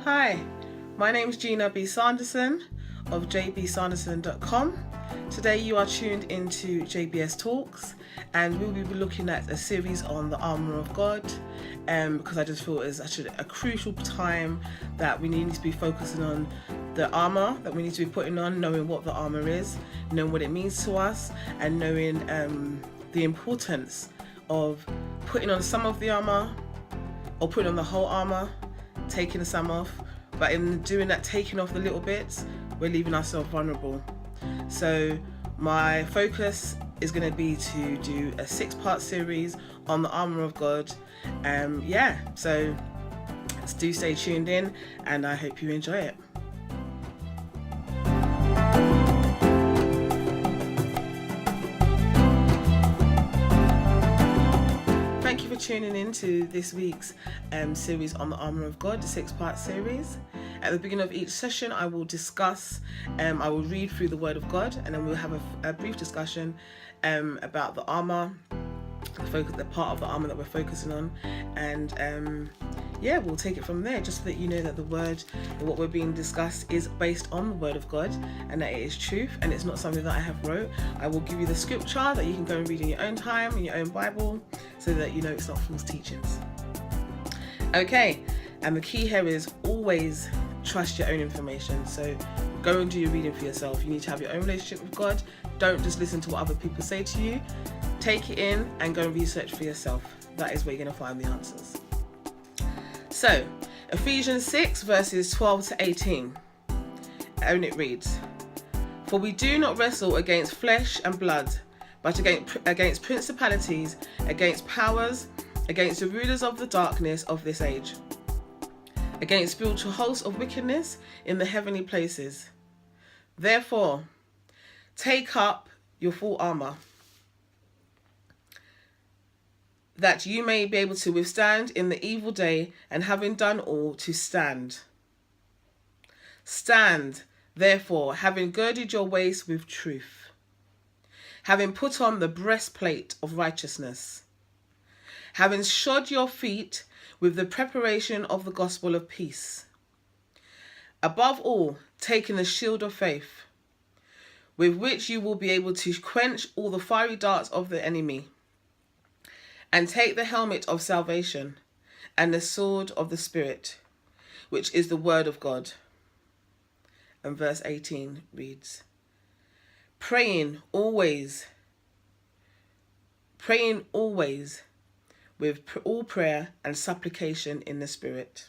Hi, my name is Gina B. Sanderson of jbsanderson.com. Today you are tuned into JBS Talks, and we will be looking at a series on the armour of God, because I just feel it's actually a crucial time that we need to be focusing on the armour that we need to be putting on, knowing what the armour is, knowing what it means to us, and knowing the importance of putting on some of the armour or putting on the whole armour, taking some off, but in doing that, taking off the little bits, we're leaving ourselves vulnerable. So my focus is going to be to do a 6-part series on the armour of God. So do stay tuned in, and I hope you enjoy it. Thank you for tuning in to this week's series on the armour of God, the 6-part series. At the beginning of each session, I will discuss, I will read through the Word of God, and then we'll have a brief discussion about the armour, the part of the armour that we're focusing on, and we'll take it from there, just so that you know that the Word, what we're being discussed, is based on the Word of God, and that it is truth, and it's not something that I have wrote. I will give you the scripture that you can go and read in your own time, in your own Bible, so that you know it's not false teachings. Okay, and the key here is always trust your own information. So go and do your reading for yourself. You need to have your own relationship with God. Don't just listen to what other people say to you. Take it in and go and research for yourself. That is where you're going to find the answers. So Ephesians 6 verses 12 to 18, and it reads, "For we do not wrestle against flesh and blood, but against principalities, against powers, against the rulers of the darkness of this age, against spiritual hosts of wickedness in the heavenly places. Therefore, take up your full armour, that you may be able to withstand in the evil day, and having done all, to stand. Stand, therefore, having girded your waist with truth, having put on the breastplate of righteousness, having shod your feet with the preparation of the gospel of peace. Above all, taking the shield of faith, with which you will be able to quench all the fiery darts of the enemy, and take the helmet of salvation and the sword of the Spirit, which is the word of God." And verse 18 reads, praying always with all prayer and supplication in the Spirit,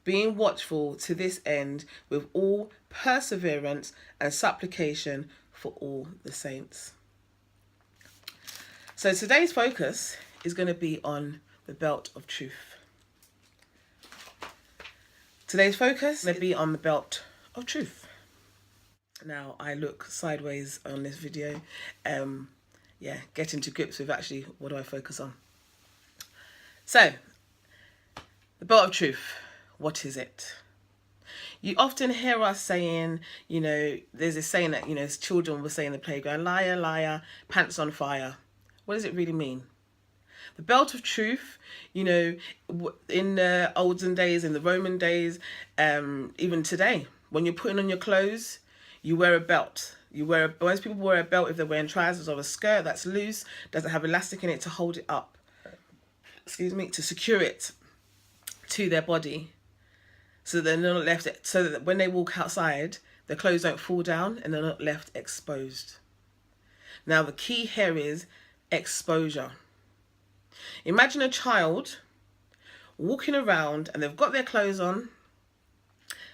being watchful to this end with all perseverance and supplication for all the saints. So today's focus is going to be on the belt of truth. Today's focus is going to be on the belt of truth. Now, I look sideways on this video, getting to grips with actually what do I focus on. So, the belt of truth, what is it? You often hear us saying, there's this saying that, as children will say in the playground, liar, liar, pants on fire. What does it really mean? The belt of truth, in the olden days, in the Roman days, even today, when you're putting on your clothes, you wear a belt. Most people wear a belt if they're wearing trousers or a skirt that's loose, doesn't have elastic in it to hold it up. To secure it to their body, so they're not left, so that when they walk outside, their clothes don't fall down and they're not left exposed. Now, the key here is exposure. Imagine a child walking around and they've got their clothes on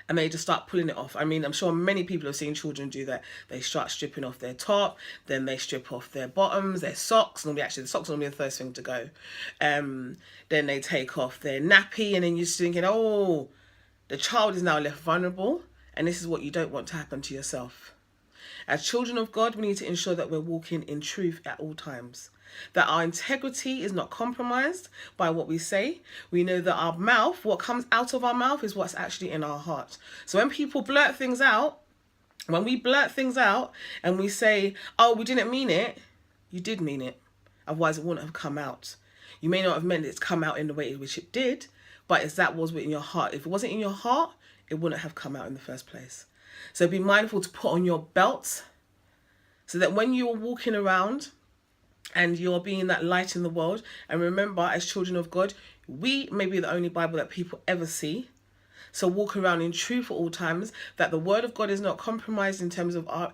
and they just start pulling it off. I mean, I'm sure many people have seen children do that. They start stripping off their top, then they strip off their bottoms, their socks. The socks are normally the first thing to go. Then they take off their nappy, and then you're thinking, oh, the child is now left vulnerable, and this is what you don't want to happen to yourself. As children of God, we need to ensure that we're walking in truth at all times, that our integrity is not compromised by what we say. We know that our mouth, what comes out of our mouth, is what's actually in our heart. So when people blurt things out, when we blurt things out and we say, oh, we didn't mean it, you did mean it. Otherwise, it wouldn't have come out. You may not have meant it to come out in the way in which it did, but it's that was within your heart. If it wasn't in your heart, it wouldn't have come out in the first place. So be mindful to put on your belt so that when you're walking around and you're being that light in the world, and remember, as children of God, we may be the only Bible that people ever see. So walk around in truth at all times, that the word of God is not compromised in terms of our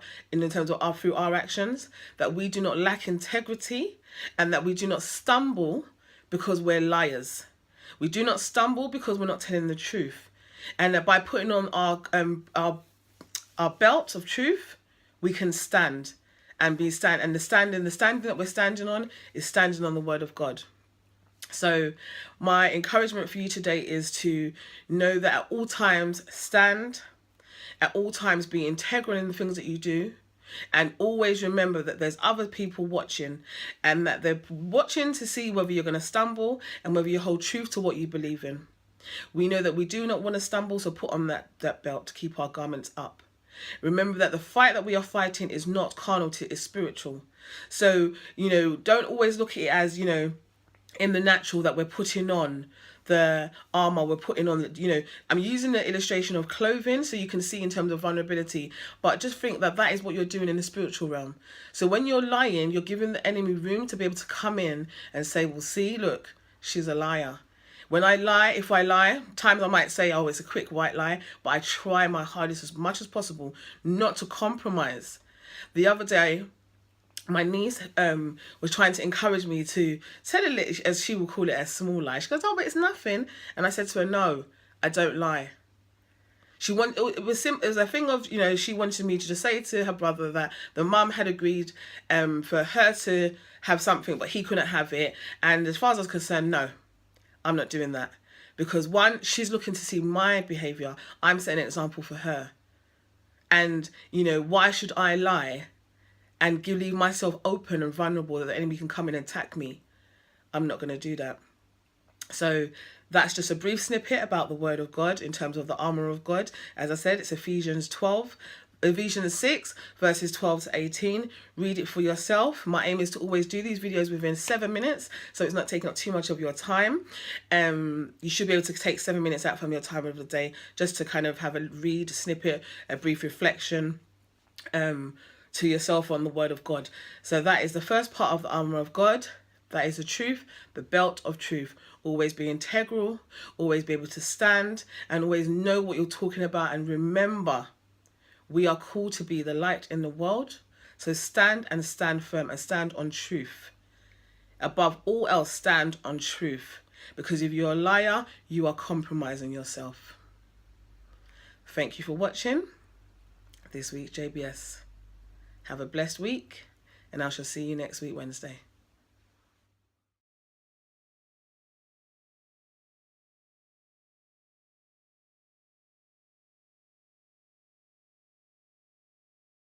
through our actions, that we do not lack integrity, and that we do not stumble because we're liars. We do not stumble because we're not telling the truth. And that by putting on our belt of truth, we can stand. And the standing that we're standing on is standing on the word of God. So my encouragement for you today is to know that at all times stand, at all times be integral in the things that you do, and always remember that there's other people watching, and that they're watching to see whether you're going to stumble and whether you hold truth to what you believe in. We know that we do not want to stumble, so put on that belt to keep our garments up. Remember that the fight that we are fighting is not carnal, it's spiritual. So, don't always look at it as, in the natural that we're putting on the armor, we're putting on, I'm using the illustration of clothing so you can see in terms of vulnerability, but just think that is what you're doing in the spiritual realm. So when you're lying, you're giving the enemy room to be able to come in and say, well, see, look, she's a liar. When I lie, if I lie, times I might say, oh, it's a quick white lie, but I try my hardest as much as possible not to compromise. The other day, my niece was trying to encourage me to tell a little, as she will call it, a small lie. She goes, oh, but it's nothing. And I said to her, no, I don't lie. It was a thing of, she wanted me to just say to her brother that the mum had agreed for her to have something, but he couldn't have it. And as far as I was concerned, no. I'm not doing that, because one, she's looking to see my behaviour. I'm setting an example for her. And, why should I lie and leave myself open and vulnerable that the enemy can come in and attack me? I'm not going to do that. So that's just a brief snippet about the word of God in terms of the armour of God. As I said, it's Ephesians 6 verses 12 to 18. Read it for yourself. My aim is to always do these videos within 7 minutes, so it's not taking up too much of your time. You should be able to take 7 minutes out from your time of the day just to kind of have a read, snippet, a brief reflection to yourself on the word of God. So that is the first part of the armour of God. That is the truth, the belt of truth. Always be integral, always be able to stand, and always know what you're talking about. And remember, we are called to be the light in the world. So stand and stand firm and stand on truth. Above all else, stand on truth. Because if you're a liar, you are compromising yourself. Thank you for watching this week's JBS. Have a blessed week, and I shall see you next week, Wednesday.